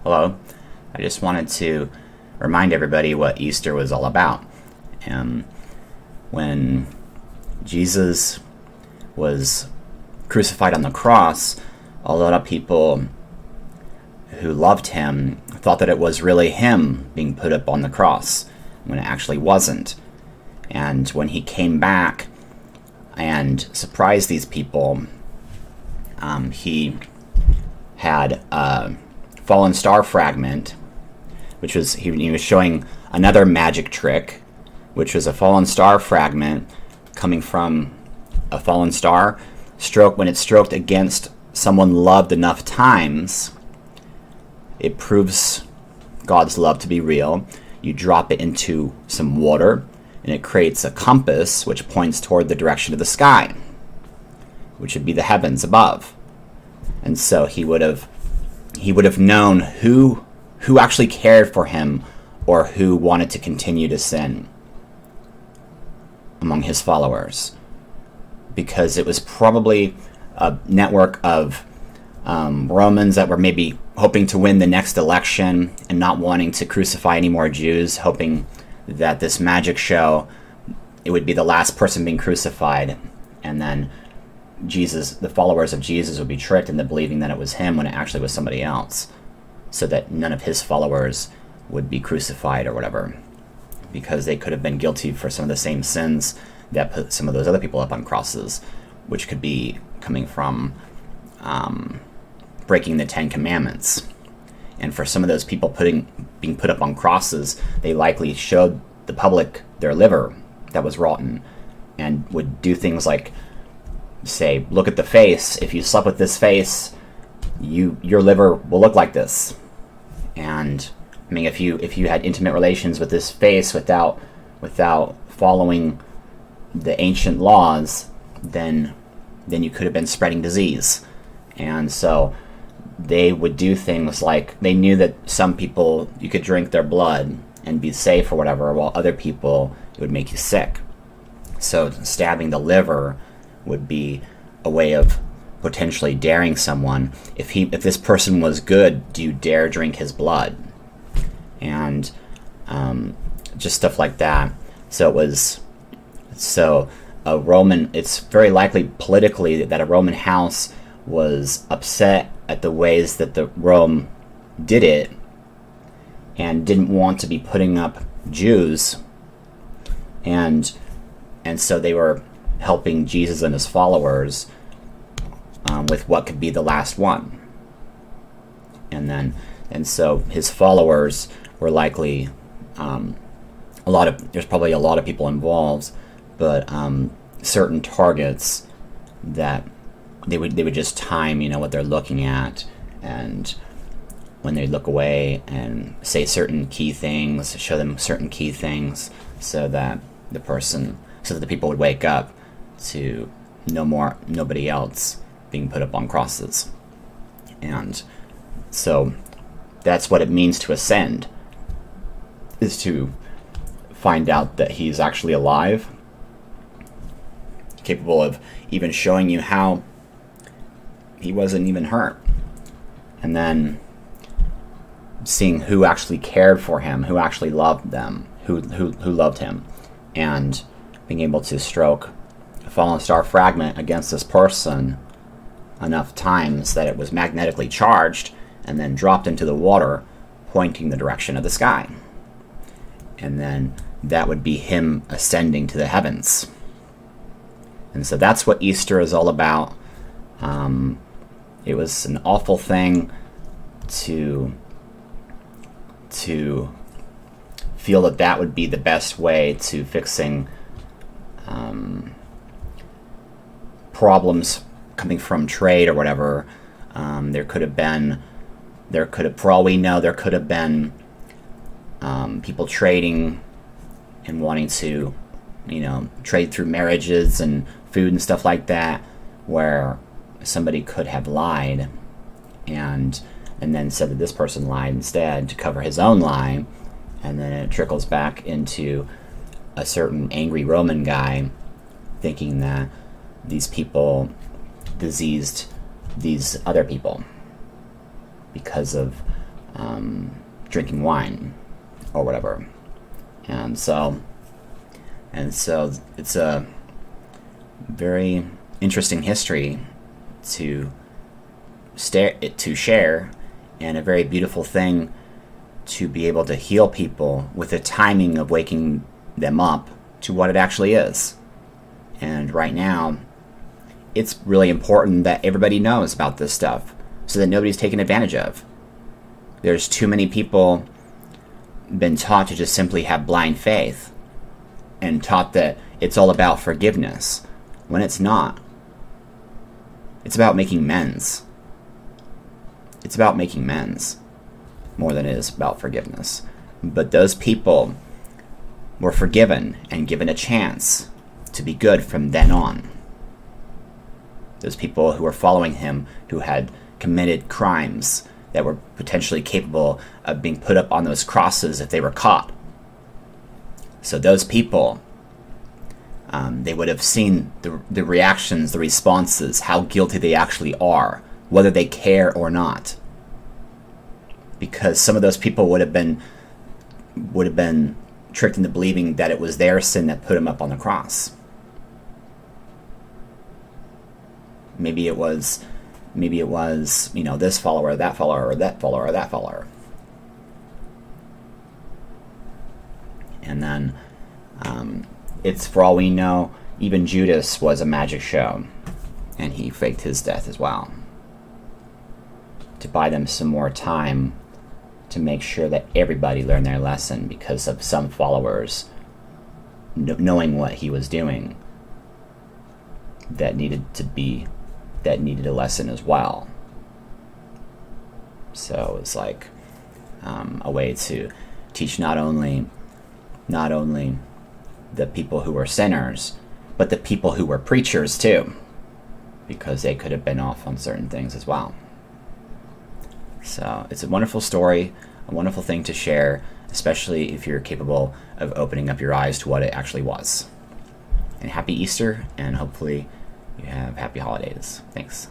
Hello. I just wanted to remind everybody what Easter was all about. When Jesus was crucified on the cross, a lot of people who loved him thought that it was really him being put up on the cross, when it actually wasn't. And when he came back and surprised these people, he had a fallen star fragment, which was he was showing another magic trick, which was a fallen star fragment coming from a fallen star. When it's stroked against someone loved enough times, it proves God's love to be real. You drop it into some water, and it creates a compass which points toward the direction of the sky, which would be the heavens above. And so he would have known who actually cared for him or who wanted to continue to sin among his followers, because it was probably a network of Romans that were maybe hoping to win the next election and not wanting to crucify any more Jews, hoping that this magic show, it would be the last person being crucified, and then the followers of Jesus would be tricked into believing that it was him when it actually was somebody else, so that none of his followers would be crucified or whatever, because they could have been guilty for some of the same sins that put some of those other people up on crosses, which could be coming from breaking the Ten Commandments. And for some of those people being put up on crosses, they likely showed the public their liver that was rotten, and would do things like say, look at the face. If you slept with this face, your liver will look like this. And I mean, if you had intimate relations with this face without following the ancient laws, then you could have been spreading disease. And so they would do things like, they knew that some people you could drink their blood and be safe or whatever, while other people it would make you sick. So stabbing the liver would be a way of potentially daring someone. If this person was good, do you dare drink his blood? And just stuff like that. It's very likely politically that a Roman house was upset at the ways that the Rome did it, and didn't want to be putting up Jews, and so they were helping Jesus and his followers with what could be the last one. And so his followers were likely there's probably a lot of people involved, but certain targets that they would just time, what they're looking at, and when they look away and say certain key things, show them certain key things, so that the people would wake up to nobody else being put up on crosses. And so that's what it means to ascend, is to find out that he's actually alive, capable of even showing you how he wasn't even hurt, and then seeing who actually cared for him, who actually loved them, who loved him, and being able to stroke a fallen star fragment against this person enough times that it was magnetically charged and then dropped into the water, pointing the direction of the sky. And then that would be him ascending to the heavens. And so that's what Easter is all about. It was an awful thing to feel that would be the best way to fixing problems coming from trade or whatever. For all we know, there could have been people trading and wanting to, trade through marriages and food and stuff like that, where somebody could have lied and then said that this person lied instead to cover his own lie, and then it trickles back into a certain angry Roman guy thinking that these people diseased these other people because of drinking wine or whatever. And so it's a very interesting history to share, and a very beautiful thing to be able to heal people with the timing of waking them up to what it actually is. And right now, it's really important that everybody knows about this stuff so that nobody's taken advantage of. There's too many people been taught to just simply have blind faith and taught that it's all about forgiveness, when it's not. It's about making amends. It's about making amends more than it is about forgiveness. But those people were forgiven and given a chance to be good from then on. Those people who were following him, who had committed crimes that were potentially capable of being put up on those crosses if they were caught. So those people, they would have seen the reactions, the responses, how guilty they actually are, whether they care or not. Because some of those people would have been tricked into believing that it was their sin that put him up on the cross. Maybe it was, this follower, that follower, or that follower, or that follower. And then, it's, for all we know, even Judas was a magic show, and he faked his death as well, to buy them some more time to make sure that everybody learned their lesson, because of some followers knowing what he was doing that needed a lesson as well. So it's like a way to teach not only the people who were sinners, but the people who were preachers too, because they could have been off on certain things as well. So it's a wonderful story, a wonderful thing to share, especially if you're capable of opening up your eyes to what it actually was. And happy Easter, and hopefully you have happy holidays. Thanks.